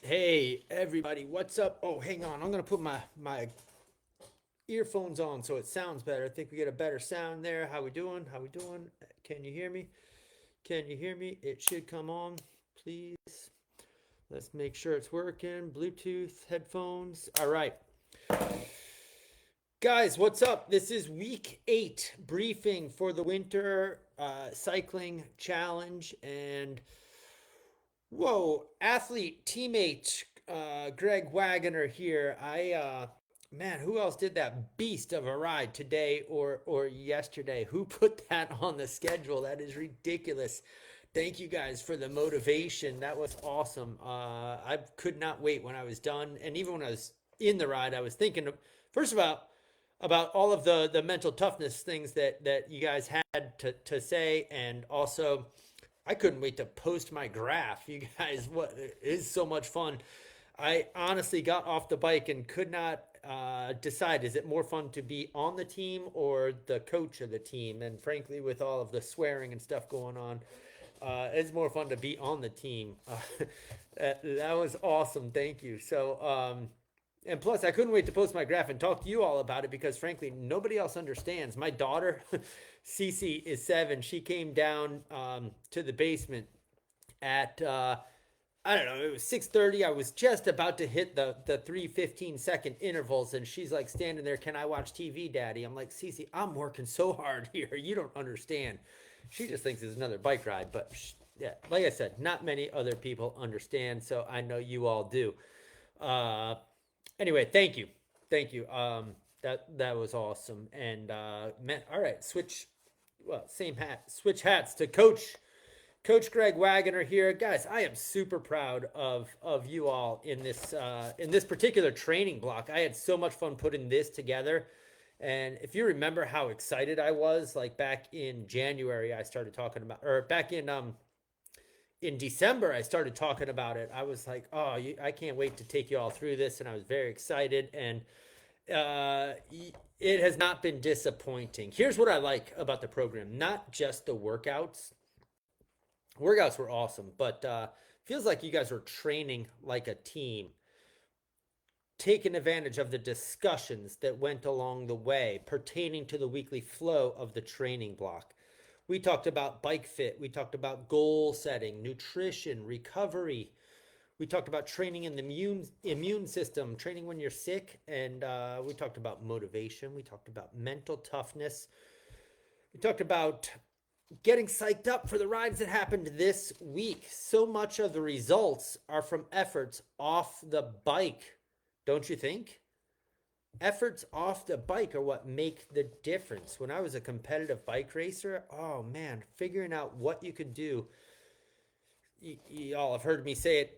Hey everybody, what's up? Oh, hang on. I'm gonna put my earphones on so it sounds better. I think we get a better sound there. How we doing? How we doing? Can you hear me? Can you hear me? It should come on, please. Let's make sure it's working. Bluetooth, headphones. All right. Guys, what's up? This is week 8 briefing for the winter cycling challenge. And whoa, athlete, teammate, Greg Wagoner here. Man, who else did that beast of a ride today or yesterday? Who put that on the schedule? That is ridiculous. Thank you guys for the motivation. That was awesome. I could not wait when I was done, and even when I was in the ride, I was thinking first about all of the mental toughness things that you guys had to say, and also I couldn't wait to post my graph. You guys, what it is so much fun. I honestly got off the bike and could not decide, is it more fun to be on the team or the coach of the team? And frankly, with all of the swearing and stuff going on, it's more fun to be on the team. That was awesome. Thank you. And plus, I couldn't wait to post my graph and talk to you all about it because, frankly, nobody else understands. My daughter, Cece, is 7. She came down to the basement at I don't know, it was 6:30. I was just about to hit the 3 15-second intervals, and she's like standing there, "Can I watch TV, Daddy?" I'm like, "Cece, I'm working so hard here. You don't understand." She just thinks it's another bike ride, but yeah, like I said, not many other people understand, so I know you all do. Uh, anyway, thank you. That was awesome, and man, all right, same hat, switch hats to Coach Greg Wagoner here, guys. I am super proud of you all in this particular training block. I had so much fun putting this together, and if you remember how excited I was, like back in January, I started talking about, or back in December, I started talking about it. I was like, oh, I can't wait to take you all through this, and I was very excited, and uh, it has not been disappointing. Here's what I like about the program: not just the workouts were awesome, but feels like you guys were training like a team, taking advantage of the discussions that went along the way pertaining to the weekly flow of the training block. We talked about bike fit, we talked about goal setting, nutrition, recovery. We talked about training in the immune system, training when you're sick, and we talked about motivation. We talked about mental toughness. We talked about getting psyched up for the rides that happened this week. So much of the results are from efforts off the bike, don't you think? Efforts off the bike are what make the difference. When I was a competitive bike racer, oh man, figuring out what you could do. Y'all have heard me say it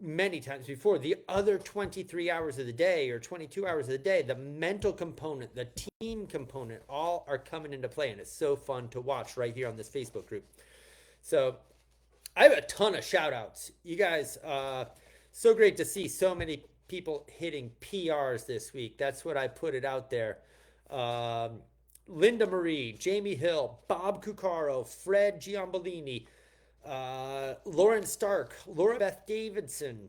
many times before. The other 23 hours of the day or 22 hours of the day, the mental component, the team component, all are coming into play, and it's so fun to watch right here on this Facebook group. So I have a ton of shout outs. You guys, so great to see so many people hitting PRs this week. That's what I put it out there. Um, Linda Marie, Jamie Hill, Bob Cucaro, Fred Giambolini, Lauren Stark, Laura Beth Davidson,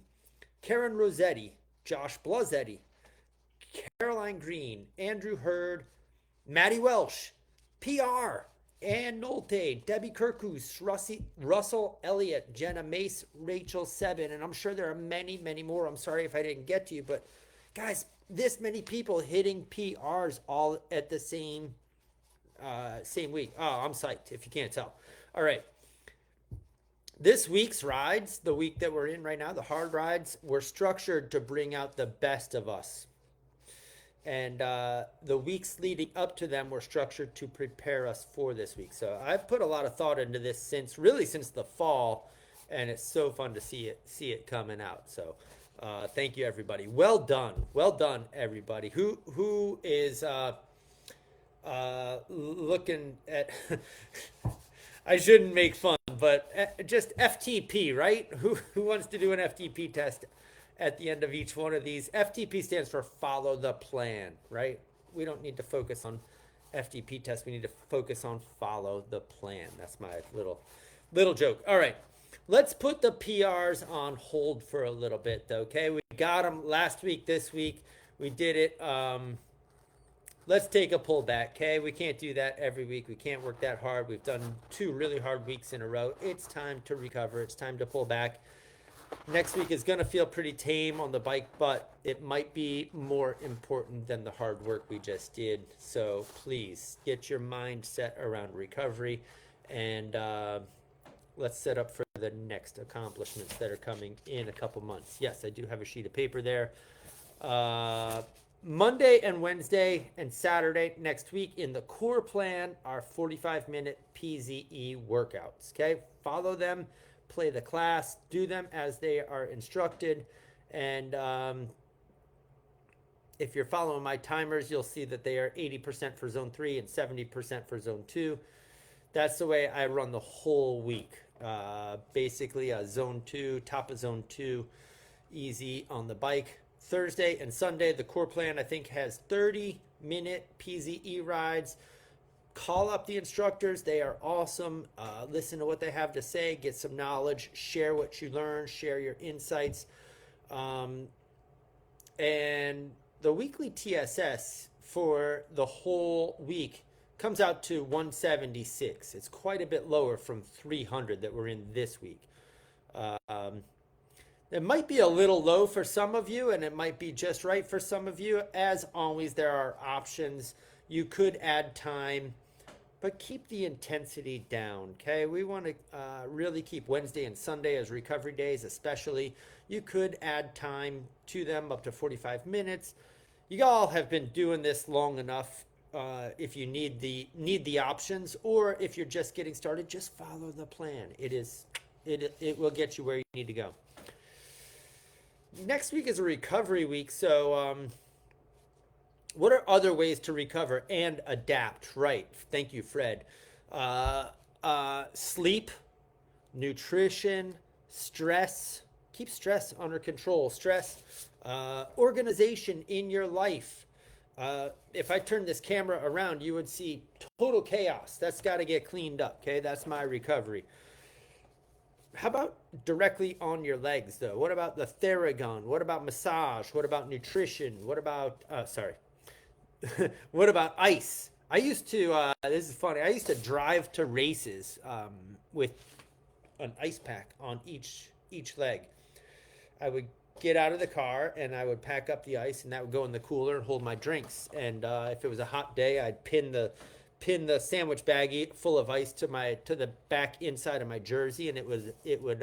Karen Rossetti, Josh Blazetti, Caroline Green, Andrew Hurd, Maddie Welsh, PR, Ann Nolte, Debbie Kirkus, Russell Elliott, Jenna Mace, Rachel Sebin, and I'm sure there are many, many more. I'm sorry if I didn't get to you, but guys, this many people hitting PRs all at the same week. Oh, I'm psyched if you can't tell. All right. This week's rides, the week that we're in right now, the hard rides, were structured to bring out the best of us. And the weeks leading up to them were structured to prepare us for this week. So I've put a lot of thought into this since the fall, and it's so fun to see it coming out. So thank you everybody. Well done everybody. Who is looking at? I shouldn't make fun, but just FTP, right? Who wants to do an FTP test at the end of each one of these? FTP stands for follow the plan, right? We don't need to focus on FTP tests. We need to focus on follow the plan. That's my little joke. All right. let's put the PRs on hold for a little bit, though. Okay, we got them last week, this week we did it. Let's take a pullback. Okay, we can't do that every week. We can't work that hard. We've done 2 really hard weeks in a row. It's time to recover. It's time to pull back. Next week is going to feel pretty tame on the bike, but it might be more important than the hard work we just did. So please get your mind set around recovery, and let's set up for the next accomplishments that are coming in a couple months. Yes, I do have a sheet of paper there. Monday and Wednesday and Saturday next week in the core plan are 45-minute PZE workouts. Okay, follow them, play the class, do them as they are instructed, and if you're following my timers, you'll see that they are 80% for zone 3 and 70% for zone 2. That's the way I run the whole week. Basically a zone 2, top of zone 2, easy on the bike. Thursday and Sunday, the core plan I think has 30-minute PZE rides. Call up the instructors. They are awesome. Listen to what they have to say, get some knowledge, share what you learn, share your insights. And the weekly TSS for the whole week comes out to 176. It's quite a bit lower from 300 that we're in this week. It might be a little low for some of you, and it might be just right for some of you. As always, there are options. You could add time, but keep the intensity down, okay? We want to really keep Wednesday and Sunday as recovery days, especially. You could add time to them up to 45 minutes. You all have been doing this long enough. If you need the options, or if you're just getting started, just follow the plan. It will get you where you need to go. Next week is a recovery week, so what are other ways to recover and adapt? Right. Thank you, Fred. Sleep, nutrition, stress. Keep stress under control. Stress, organization in your life. If I turn this camera around, you would see total chaos. That's got to get cleaned up, okay? That's my recovery. How about directly on your legs, though? What about the Theragun? What about massage? What about nutrition? What about, what about ice? I used to, this is funny, I used to drive to races with an ice pack on each leg. I would get out of the car and I would pack up the ice, and that would go in the cooler and hold my drinks. And if it was a hot day, I'd pin the sandwich baggie full of ice to the back inside of my jersey, and it would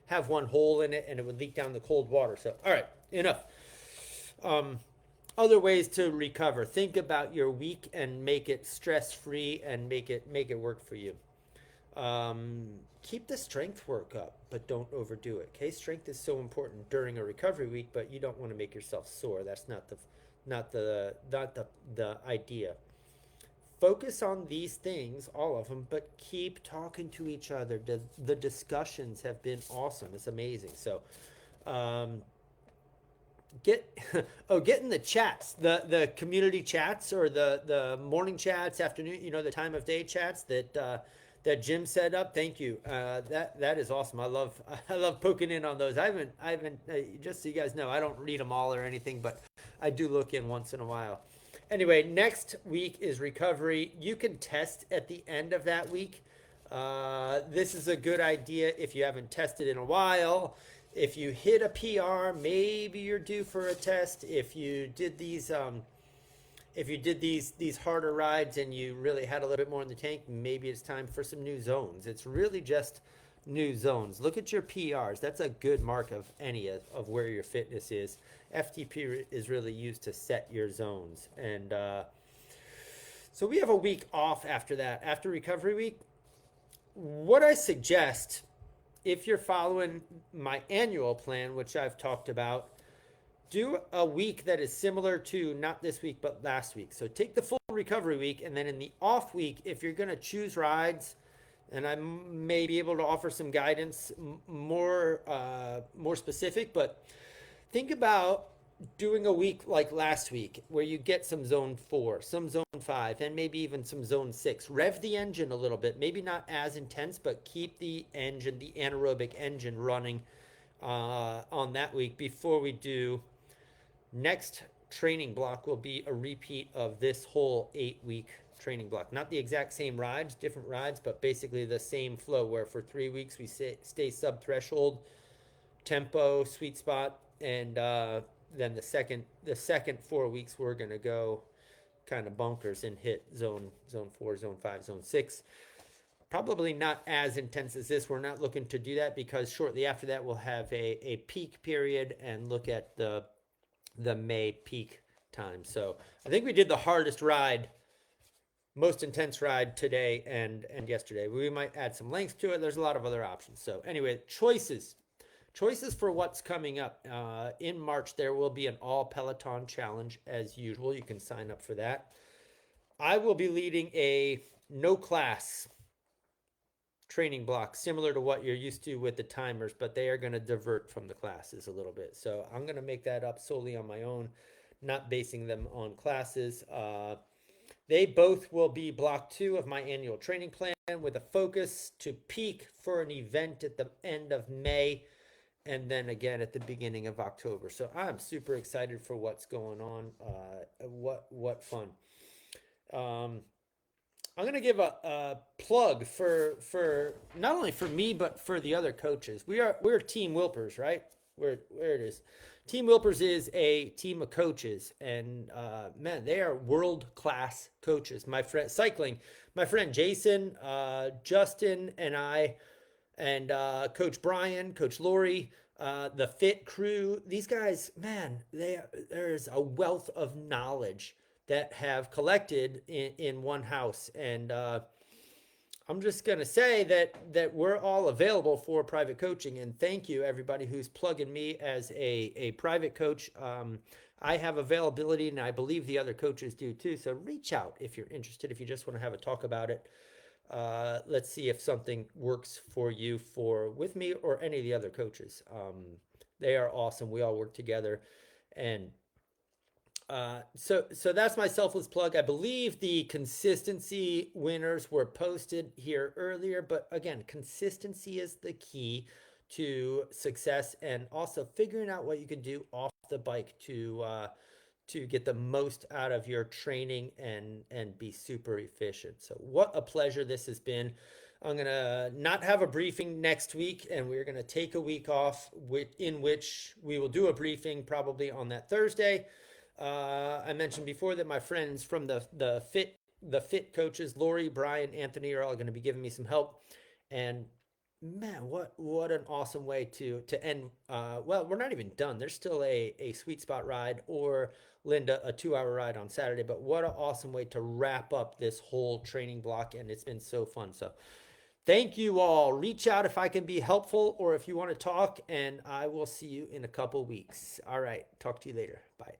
have one hole in it, and it would leak down the cold water. So, all right, enough. Other ways to recover. Think about your week and make it stress-free and make it work for you. Keep the strength work up, but don't overdo it. Okay, strength is so important during a recovery week, but you don't want to make yourself sore. That's not the idea. Focus on these things, all of them, but keep talking to each other. The discussions have been awesome. It's amazing. So, get in the chats, the community chats, or the morning chats, afternoon, the time of day chats that Jim set up. Thank you. That is awesome. I love poking in on those. I haven't just so you guys know, I don't read them all or anything, but I do look in once in a while. Anyway, next week is recovery. You can test at the end of that week. This is a good idea if you haven't tested in a while. If you hit a PR, maybe you're due for a test. If you did these harder rides and you really had a little bit more in the tank, maybe it's time for some new zones. It's really just new zones. Look at your PRs. That's a good mark of any of where your fitness is. FTP is really used to set your zones. And so we have a week off after that. After recovery week, what I suggest, if you're following my annual plan, which I've talked about, do a week that is similar to not this week, but last week. So take the full recovery week, and then in the off week, if you're going to choose rides, and I may be able to offer some guidance more specific, but think about doing a week like last week where you get some zone 4, some zone 5, and maybe even some zone 6. Rev the engine a little bit, maybe not as intense, but keep the engine, the anaerobic engine running on that week before we do next training block will be a repeat of this whole 8-week training block. Not the exact same rides, different rides, but basically the same flow where for 3 weeks we stay sub threshold, tempo, sweet spot, and then the second 4 weeks we're gonna go kind of bunkers and hit zone 4, zone 5, zone 6. Probably not as intense as this. We're not looking to do that because shortly after that we'll have a peak period and look at the May peak time. So I think we did the hardest ride, most intense ride today and yesterday. We might add some length to it. There's a lot of other options. So anyway, choices for what's coming up. In March, there will be an all Peloton challenge as usual. You can sign up for that. I will be leading a no class training block similar to what you're used to with the timers, but they are going to divert from the classes a little bit. So I'm going to make that up solely on my own, not basing them on classes. They both will be block 2 of my annual training plan with a focus to peak for an event at the end of May and then again at the beginning of October. So I'm super excited for what's going on. What fun. I'm gonna give a plug for not only for me but for the other coaches. We're Team Wilpers, right? Where it is. Team Wilpers is a team of coaches, and man, they are world class coaches. My friend Jason, Justin, and I, and Coach Brian, Coach Lori, the Fit crew. These guys, man, there's a wealth of knowledge that have collected in one house. And I'm just going to say that we're all available for private coaching. And thank you, everybody who's plugging me as a private coach. I have availability, and I believe the other coaches do too. So reach out if you're interested, if you just want to have a talk about it. Let's see if something works for you with me or any of the other coaches. They are awesome. We all work together. And so that's my selfless plug. I believe the consistency winners were posted here earlier, but again, consistency is the key to success, and also figuring out what you can do off the bike to get the most out of your training and be super efficient. So what a pleasure this has been. I'm gonna not have a briefing next week, and we're gonna take a week off, in which we will do a briefing probably on that Thursday. I mentioned before that my friends from the fit coaches, Lori, Brian, Anthony, are all going to be giving me some help. And man, what an awesome way to end. Well, we're not even done. There's still a sweet spot ride, or Linda, a 2-hour ride on Saturday. But what an awesome way to wrap up this whole training block, and it's been so fun. So thank you all. Reach out if I can be helpful, or if you want to talk, and I will see you in a couple weeks. All right, talk to you later. Bye.